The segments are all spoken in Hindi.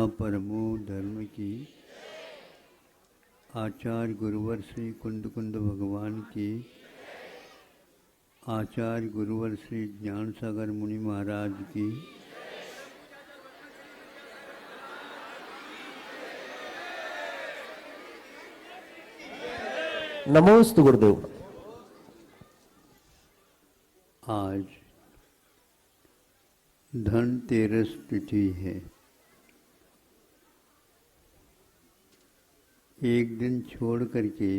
परमो धर्म की। आचार्य गुरुवर श्री कुंद कुंद भगवान की। आचार्य गुरुवर श्री ज्ञान सागर मुनि महाराज की। नमोस्तु गुरुदेव। आज धनतेरस तिथि है। एक दिन छोड़ करके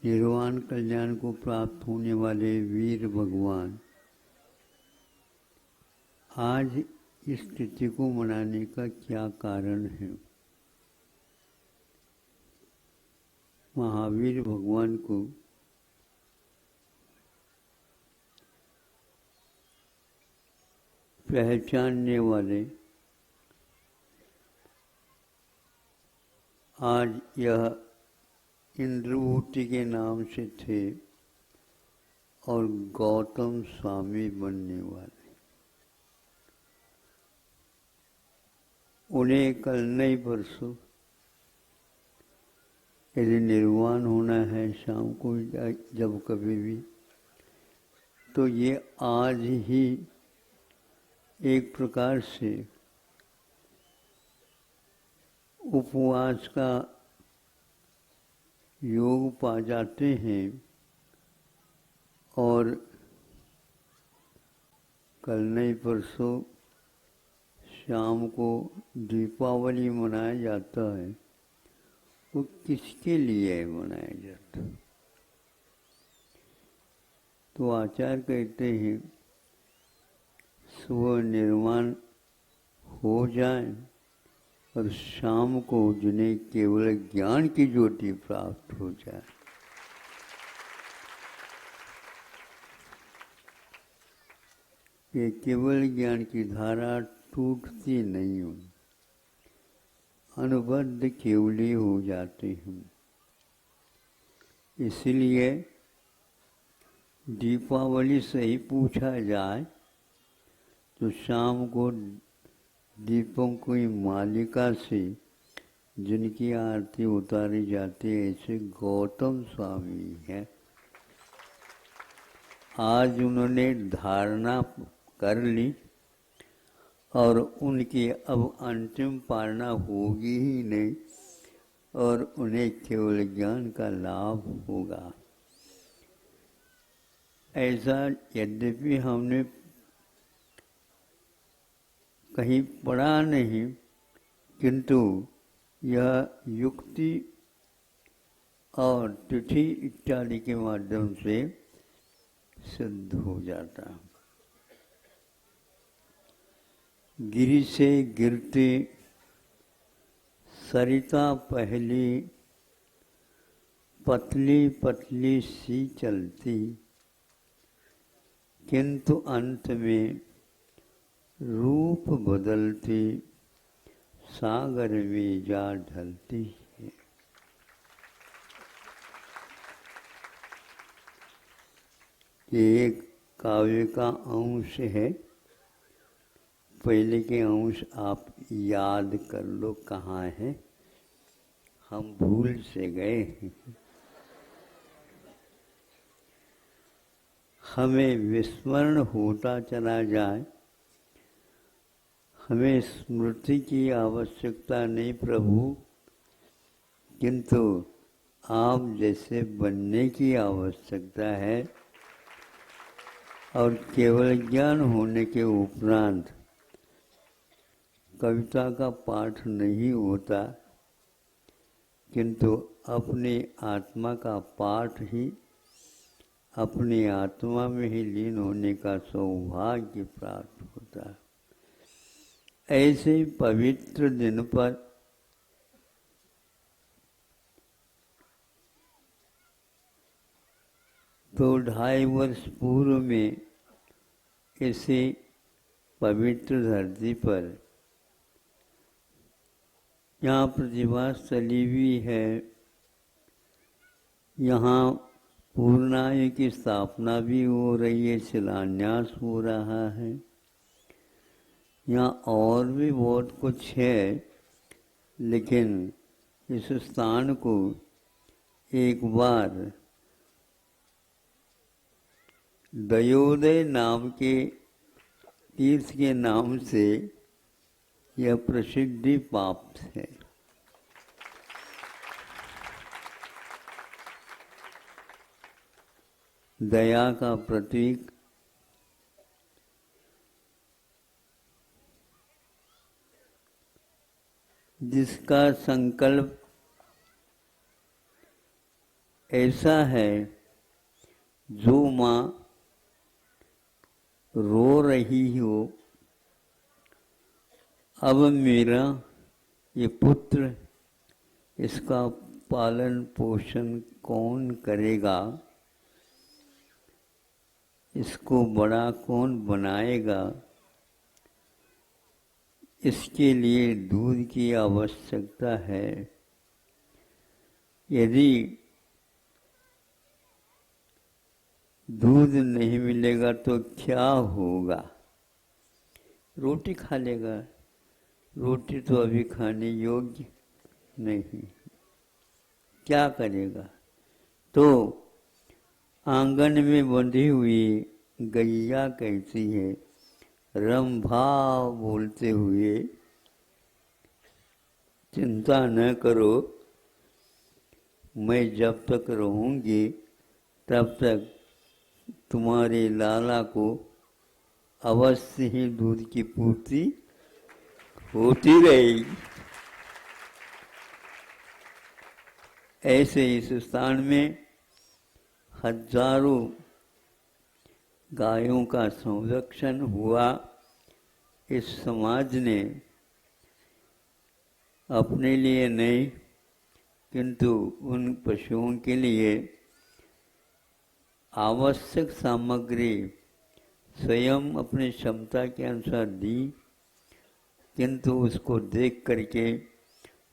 निर्वाण कल्याण को प्राप्त होने वाले वीर भगवान आज इस तिथि को मनाने का क्या कारण है? महावीर भगवान को पहचानने वाले आज यह इंद्रभूति के नाम से थे और गौतम स्वामी बनने वाले। उन्हें कल नहीं परसों यदि निर्वाण होना है शाम को जब कभी भी, तो ये आज ही एक प्रकार से उपवास का योग पा जाते हैं और कल नहीं परसों शाम को दीपावली मनाया जाता है। वो किसके लिए मनाया जाता? तो आचार्य कहते हैं सुबह निर्वाण हो जाए और शाम को जिन्हें केवल ज्ञान की ज्योति प्राप्त हो जाए। ये केवल ज्ञान की धारा टूटती नहीं हो, अनुबद्ध केवली हो जाते हैं। इसलिए दीपावली से ही पूछा जाए तो शाम को दीपों की मालिका से जिनकी आरती उतारी जाती है ऐसे गौतम स्वामी हैं। आज उन्होंने धारणा कर ली और उनकी अब अंतिम पालना होगी ही नहीं और उन्हें केवल ज्ञान का लाभ होगा। ऐसा यद्यपि हमने कहीं पढ़ा नहीं, किंतु यह युक्ति और तिथि इत्यादि के माध्यम से सिद्ध हो जाता। गिरि से गिरती सरिता पहली पतली पतली सी चलती, किंतु अंत में रूप बदलती सागर में जा ढलती है। ये एक काव्य का अंश है। पहले के अंश आप याद कर लो कहाँ है, हम भूल से गए हैं। हमें विस्मरण होता चला जाए, हमें स्मृति की आवश्यकता नहीं प्रभु, किंतु आप जैसे बनने की आवश्यकता है। और केवल ज्ञान होने के उपरांत कविता का पाठ नहीं होता, किंतु अपनी आत्मा का पाठ ही अपनी आत्मा में ही लीन होने का सौभाग्य प्राप्त होता है। ऐसे पवित्र दिन पर तो 2.5 वर्ष पूर्व में इसी पवित्र धरती पर यहाँ प्रतिभा चली हुई है। यहाँ पूर्णाय की स्थापना भी हो रही है, शिलान्यास हो रहा है। यहाँ और भी बहुत कुछ है, लेकिन इस स्थान को एक बार दयोदय नाम के तीर्थ के नाम से यह प्रसिद्धि प्राप्त है। दया का प्रतीक जिसका संकल्प ऐसा है, जो माँ रो रही हो, अब मेरा ये पुत्र, इसका पालन पोषण कौन करेगा, इसको बड़ा कौन बनाएगा, इसके लिए दूध की आवश्यकता है। यदि दूध नहीं मिलेगा तो क्या होगा? रोटी खा लेगा। रोटी तो अभी खाने योग्य नहीं, क्या करेगा? तो आंगन में बंधी हुई गैया कहती है, रंभा बोलते हुए, चिंता न करो, मैं जब तक रहूंगी तब तक तुम्हारे लाला को अवश्य ही दूध की पूर्ति होती रहेगी। ऐसे इस स्थान में हजारों गायों का संरक्षण हुआ। इस समाज ने अपने लिए नहीं, किंतु उन पशुओं के लिए आवश्यक सामग्री स्वयं अपनी क्षमता के अनुसार दी, किंतु उसको देख करके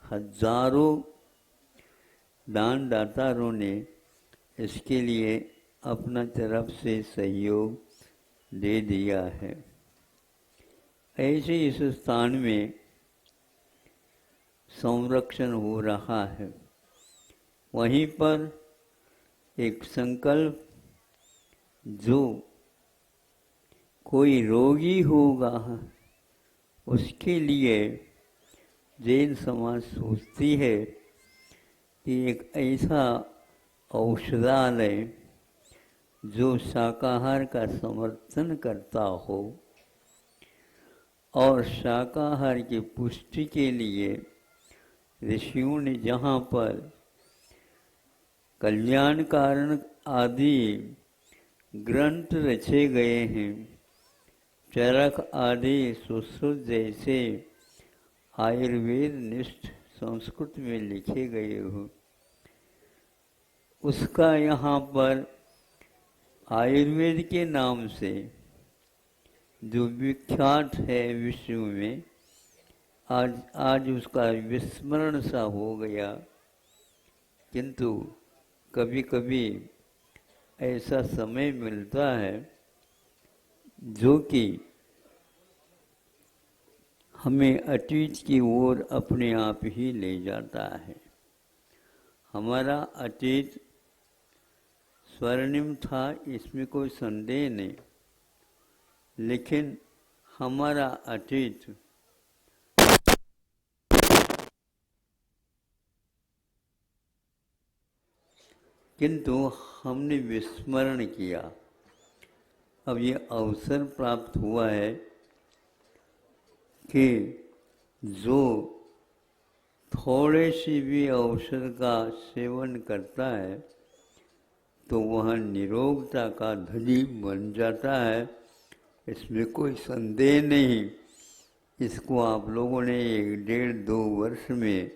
हजारों दानदाताओं ने इसके लिए अपना तरफ से सहयोग दे दिया है। ऐसे इस स्थान में संरक्षण हो रहा है। वहीं पर एक संकल्प, जो कोई रोगी होगा उसके लिए जैन समाज सोचती है कि एक ऐसा औषधालय जो शाकाहार का समर्थन करता हो और शाकाहार की पुष्टि के लिए ऋषियों ने जहाँ पर कल्याण कारण आदि ग्रंथ रचे गए हैं, चरक आदि सुश्रुत जैसे आयुर्वेद निष्ठ संस्कृत में लिखे गए हो, उसका यहाँ पर आयुर्वेद के नाम से जो विख्यात है विश्व में, आज उसका विस्मरण सा हो गया। किंतु कभी कभी ऐसा समय मिलता है जो कि हमें अतीत की ओर अपने आप ही ले जाता है। हमारा अतीत स्वर्णिम था, इसमें कोई संदेह नहीं, लेकिन हमारा अतीत किंतु हमने विस्मरण किया। अब ये अवसर प्राप्त हुआ है कि जो थोड़े सी भी औषध का सेवन करता है तो वह निरोगता का धनी बन जाता है, इसमें कोई संदेह नहीं। इसको आप लोगों ने 1-1.5-2 वर्ष में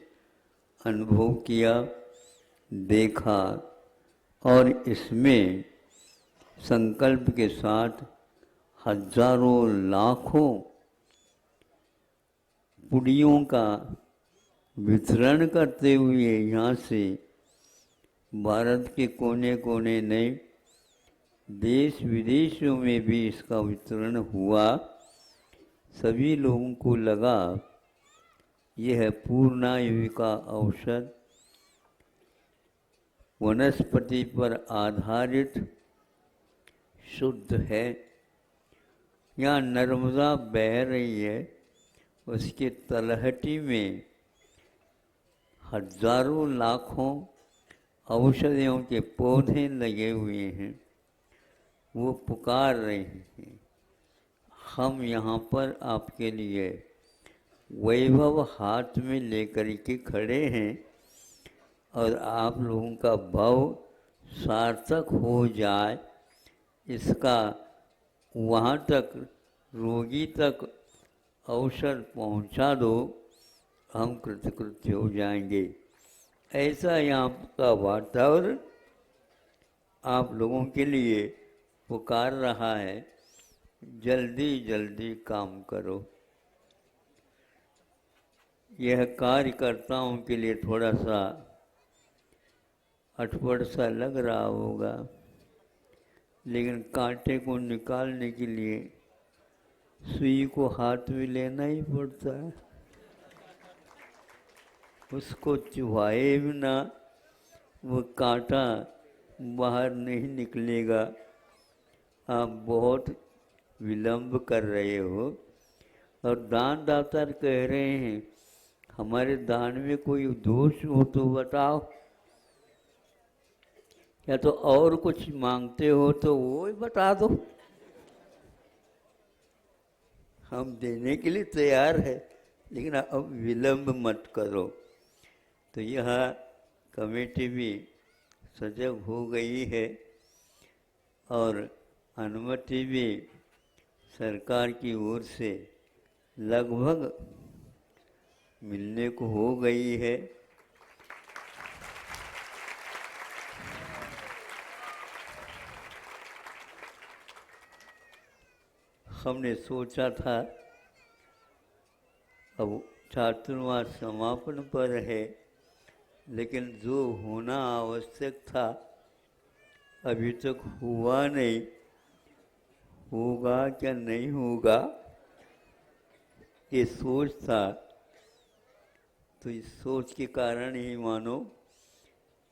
अनुभव किया, देखा, और इसमें संकल्प के साथ हजारों लाखों पुड़ियों का वितरण करते हुए यहाँ से भारत के कोने कोने नहीं, देश विदेशों में भी इसका वितरण हुआ। सभी लोगों को लगा यह पूर्णायु का औषध वनस्पति पर आधारित शुद्ध है। यहाँ नर्मदा बह रही है, उसके तलहटी में हजारों लाखों औषधियों के पौधे लगे हुए हैं, वो पुकार रहे हैं। हम यहाँ पर आपके लिए वैभव हाथ में लेकर के खड़े हैं और आप लोगों का भाव सार्थक हो जाए, इसका वहाँ तक रोगी तक औषध पहुँचा दो, हम कृतकृत्य हो जाएंगे। ऐसा यहाँ का वातावरण आप लोगों के लिए पुकार रहा है। जल्दी जल्दी काम करो। यह कार्यकर्ताओं के लिए थोड़ा सा अटपट सा लग रहा होगा, लेकिन कांटे को निकालने के लिए सुई को हाथ में लेना ही पड़ता है। उसको चुभाए बिना वो कांटा बाहर नहीं निकलेगा। आप बहुत विलंब कर रहे हो और दानदाता कह रहे हैं हमारे दान में कोई दोष हो तो बताओ, या तो और कुछ मांगते हो तो वो ही बता दो, हम देने के लिए तैयार है, लेकिन अब विलंब मत करो। तो यह कमेटी भी सजग हो गई है और अनुमति भी सरकार की ओर से लगभग मिलने को हो गई है। हमने सोचा था अब चातुर्मास समापन पर है, लेकिन जो होना आवश्यक था अभी तक हुआ नहीं। होगा क्या नहीं होगा ये सोच था, तो इस सोच के कारण ही मानो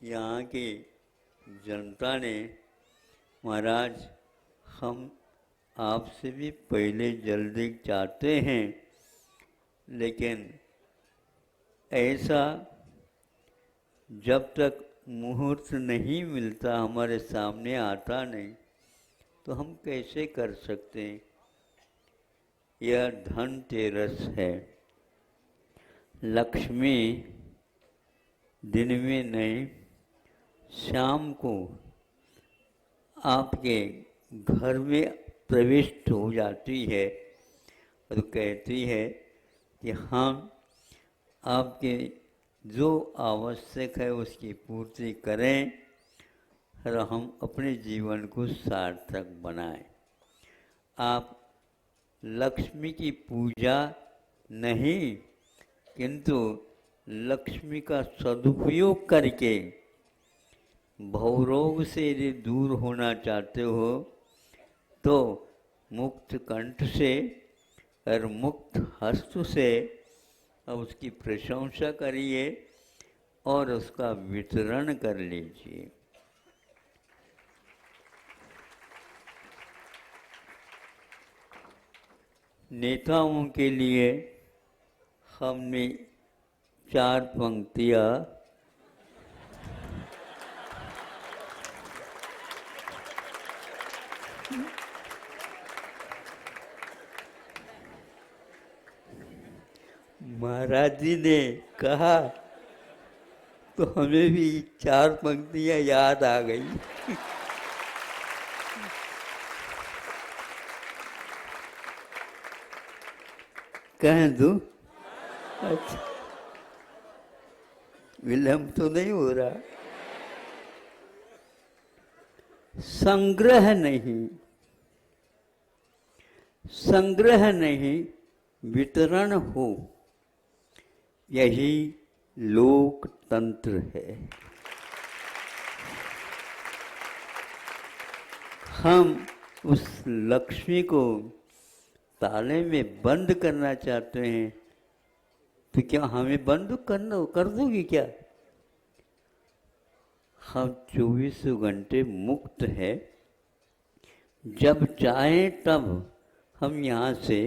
यहाँ की जनता ने महाराज हम आपसे भी पहले जल्दी चाहते हैं, लेकिन ऐसा जब तक मुहूर्त नहीं मिलता, हमारे सामने आता नहीं, तो हम कैसे कर सकते हैं। यह धनतेरस है। लक्ष्मी दिन में नहीं, शाम को आपके घर में प्रविष्ट हो जाती है और कहती है कि हम आपके जो आवश्यक है उसकी पूर्ति करें और हम अपने जीवन को सार्थक बनाएं। आप लक्ष्मी की पूजा नहीं, किंतु लक्ष्मी का सदुपयोग करके भवरोग से यदि दूर होना चाहते हो तो मुक्त कंठ से और मुक्त हस्त से अब उसकी प्रशंसा करिए और उसका वितरण कर लीजिए। नेताओं के लिए हमने 4 पंक्तियाँ महाराज जी ने कहा तो हमें भी 4 पंक्तियाँ याद आ गई। कह दूं? अच्छा, विलंब तो नहीं हो रहा। संग्रह नहीं, संग्रह नहीं, वितरण हो, यही लोकतंत्र है। हम उस लक्ष्मी को ताले में बंद करना चाहते हैं तो क्या हमें बंद कर दोगी क्या? हम 24 घंटे मुक्त है, जब चाहें तब हम यहाँ से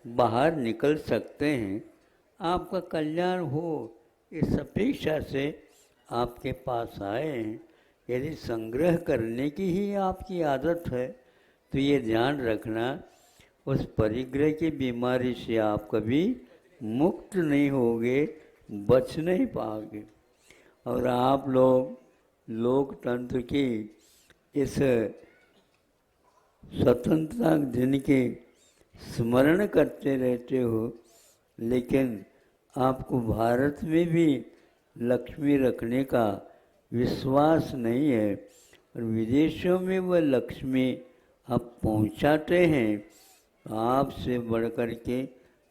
बाहर निकल सकते हैं। आपका कल्याण हो इस अपेक्षा से आपके पास आए हैं। यदि संग्रह करने की ही आपकी आदत है तो ये ध्यान रखना, उस परिग्रह की बीमारी से आप कभी मुक्त नहीं होगे, बच नहीं पाओगे। और आप लोग लोकतंत्र की इस स्वतंत्रता दिन के स्मरण करते रहते हो, लेकिन आपको भारत में भी लक्ष्मी रखने का विश्वास नहीं है और विदेशों में वह लक्ष्मी आप पहुंचाते हैं। आपसे बढ़कर के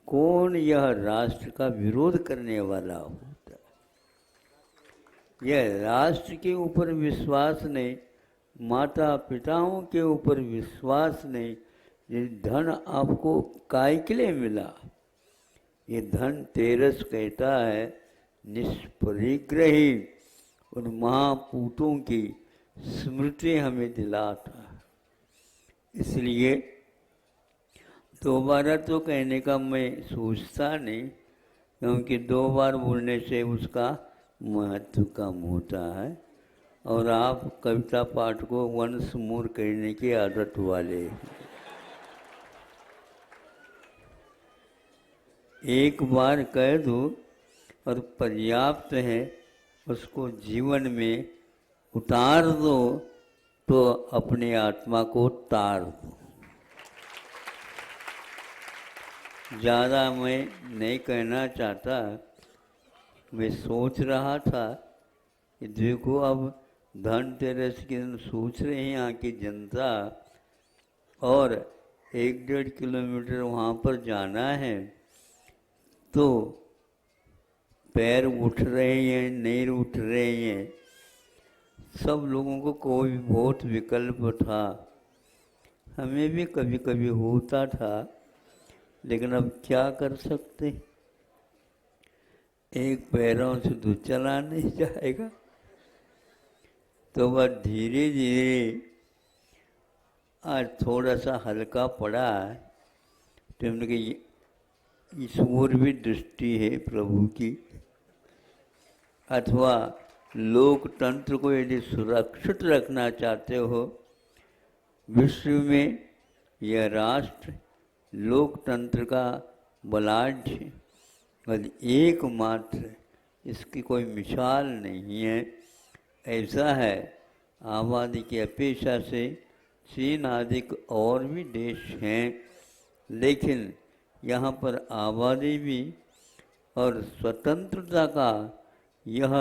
कौन यह राष्ट्र का विरोध करने वाला होता है? यह राष्ट्र के ऊपर विश्वास नहीं, माता पिताओं के ऊपर विश्वास नहीं, ये धन आपको काय के लिए मिला? ये धन तेरस कहता है निष्परिग्रही उन महापूतों की स्मृति हमें दिलाता है। इसलिए दोबारा तो कहने का मैं सोचता नहीं, क्योंकि 2 बार बोलने से उसका महत्व कम होता है। और आप कविता पाठ को वंस मोर कहने की आदत वाले हैं। एक बार कह दो और पर्याप्त है, उसको जीवन में उतार दो तो अपने आत्मा को तार दो। ज़्यादा मैं नहीं कहना चाहता। मैं सोच रहा था कि देखो अब धनतेरस के दिन सोच रहे हैं यहाँ की जनता, और 1-1.5 किलोमीटर वहाँ पर जाना है तो पैर उठ रहे हैं नहीं उठ रहे हैं। सब लोगों को कोई बहुत विकल्प था, हमें भी कभी कभी होता था, लेकिन अब क्या कर सकते? एक पैरों से तो चला नहीं जाएगा, तो बस धीरे धीरे आज थोड़ा सा हल्का पड़ा है। तो हमने कहा इस ओर भी दृष्टि है प्रभु की, अथवा लोकतंत्र को यदि सुरक्षित रखना चाहते हो, विश्व में यह राष्ट्र लोकतंत्र का बलाढ्य और एकमात्र, इसकी कोई मिसाल नहीं है। ऐसा है, आबादी की अपेक्षा से चीन आदि और भी देश हैं, लेकिन यहाँ पर आबादी भी और स्वतंत्रता का यह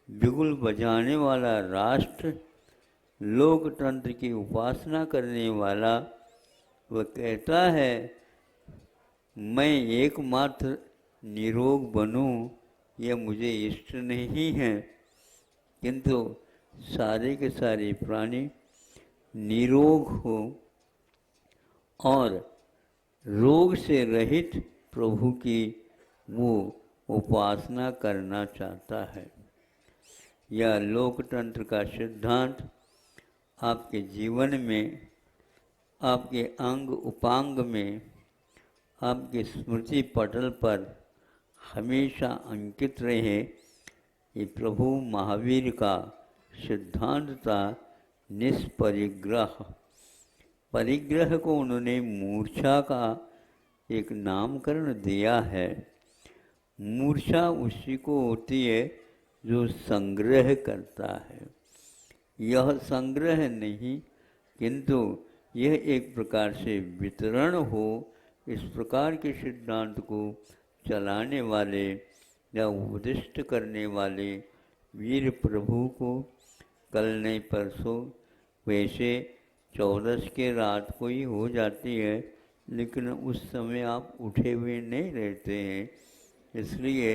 बिगुल बजाने वाला राष्ट्र, लोकतंत्र की उपासना करने वाला, वह कहता है मैं एकमात्र निरोग बनूं, यह मुझे इष्ट नहीं है, किंतु सारे के सारे प्राणी निरोग हो और रोग से रहित प्रभु की वो उपासना करना चाहता है। यह लोकतंत्र का सिद्धांत आपके जीवन में, आपके अंग उपांग में, आपके स्मृति पटल पर हमेशा अंकित रहे। ये प्रभु महावीर का सिद्धांत था निष्परिग्रह। परिग्रह को उन्होंने मूर्छा का एक नामकरण दिया है। मूर्छा उसी को होती है जो संग्रह करता है। यह संग्रह नहीं, किंतु यह एक प्रकार से वितरण हो, इस प्रकार के सिद्धांत को चलाने वाले या उपदिष्ट करने वाले वीर प्रभु को कल नहीं परसों, वैसे 14 के रात को ही हो जाती है, लेकिन उस समय आप उठे हुए नहीं रहते हैं, इसलिए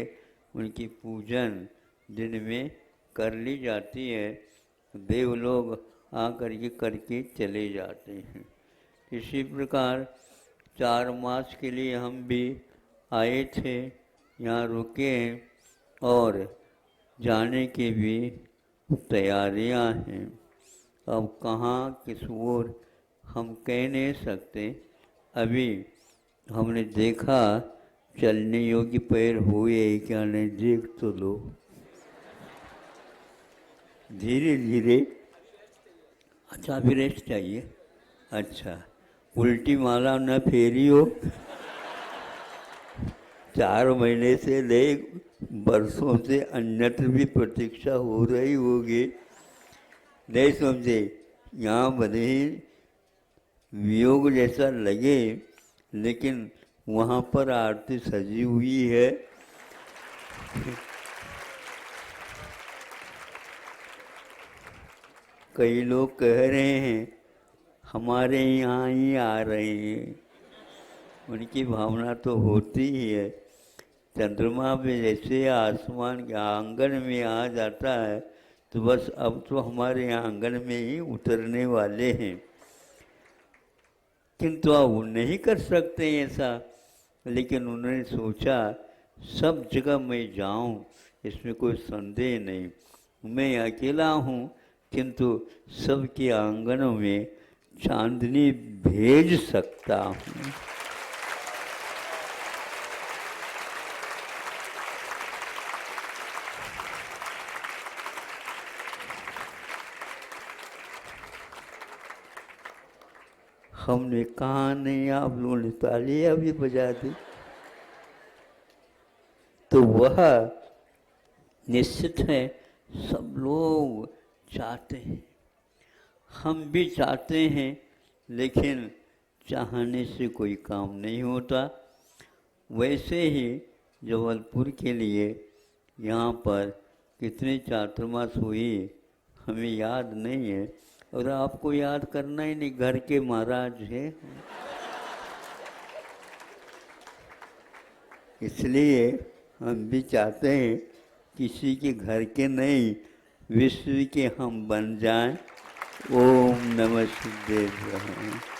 उनकी पूजन दिन में कर ली जाती है। देव लोग आकर के करके चले जाते हैं। इसी प्रकार 4 मास के लिए हम भी आए थे, यहाँ रुके हैं और जाने की भी तैयारियां हैं। अब कहाँ किस ओर हम कह नहीं सकते। अभी हमने देखा चलने योग्य पैर हुए क्या नहीं, देख तो लो। धीरे धीरे। अच्छा, अभी रेस्ट चाहिए। अच्छा, उल्टी माला न फेरी हो। 4 महीने से ले बरसों से अन्यत्र भी प्रतीक्षा हो रही होगी, नहीं समझे। यहाँ भले ही वियोग जैसा लगे, लेकिन वहाँ पर आरती सजी हुई है। कई लोग कह रहे हैं हमारे यहाँ ही आ रहे हैं, उनकी भावना तो होती ही है। चंद्रमा भी जैसे आसमान के आंगन में आ जाता है, तो बस अब तो हमारे यहाँ आंगन में ही उतरने वाले हैं। किंतु अब नहीं कर सकते ऐसा, लेकिन उन्होंने सोचा सब जगह मैं जाऊं, इसमें कोई संदेह नहीं। मैं अकेला हूं, किंतु सबके आंगनों में चांदनी भेज सकता हूं। हमने कहा नहीं, आप लोगों ने तालियां भी बजा दी। तो वह निश्चित है सब लोग चाहते हैं, हम भी चाहते हैं, लेकिन चाहने से कोई काम नहीं होता। वैसे ही जबलपुर के लिए यहाँ पर कितने चातुर्मास हुई हमें याद नहीं है, और आपको याद करना ही नहीं, घर के महाराज है। इसलिए हम भी चाहते हैं किसी के घर के नहीं, विश्व के हम बन जाएं। ओम नमः शिवाय।